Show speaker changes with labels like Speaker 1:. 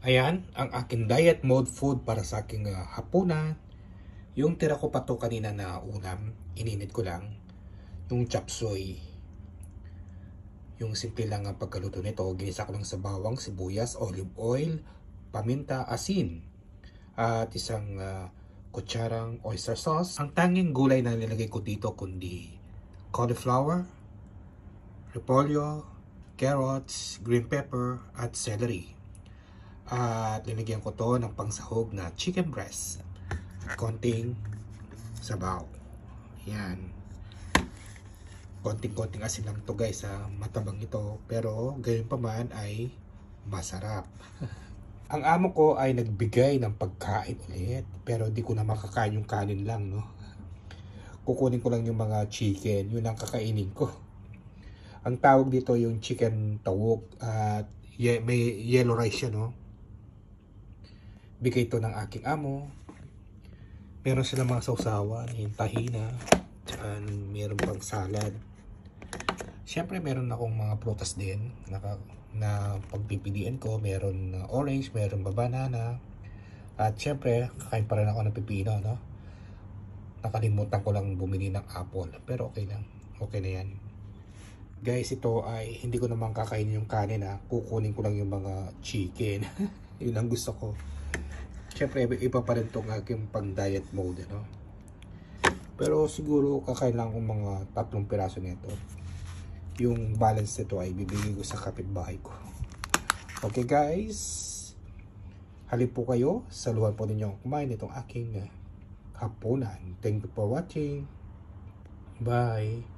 Speaker 1: Ayan, ang aking diet mode food para sa aking hapunan. Yung tira ko pa to kanina na ulam, ininit ko lang. Yung chop suey. Yung simple lang ang pagkaluto nito. Ginisa ko lang sa bawang, sibuyas, olive oil, paminta, asin. At isang kutsarang oyster sauce. Ang tanging gulay na nilagay ko dito kundi cauliflower, repolyo, carrots, green pepper, at celery. At linagyan ko to ng pangsahog na chicken breast. Konting sabaw. Yan. Konting-konting asin lang to guys ha. Matabang ito. Pero gayon pa man ay masarap. Ang amo ko ay nagbigay ng pagkain ulit. Pero di ko na makakain yung kanin lang no. Kukunin ko lang yung mga chicken. Yun ang kakainin ko. Ang tawag dito yung chicken tawog. At may yellow rice yan no. Bigay ito ng aking amo. Meron silang mga sausawan, yung tahina, tsaka meron pang salad. Siyempre meron akong mga prutas din na pagpipilian ko. Meron orange, meron banana. At siyempre, kakain pa rin ako ng pipino, no? Nakalimutan ko lang bumili ng apple. Pero okay lang. Okay na yan. Guys, ito ay hindi ko naman kakainin yung kanin ha. Kukunin ko lang yung mga chicken. Yun ang gusto ko. Siyempre, iba pa rin itong aking pang-diet mode, no? Pero siguro, kakain lang akong mga 3 piraso nito. Yung balance nito ay bibigay ko sa kapitbahay ko. Okay guys, halip po kayo. Saluhan po ninyo kumain itong aking hapunan. Thank you for watching. Bye.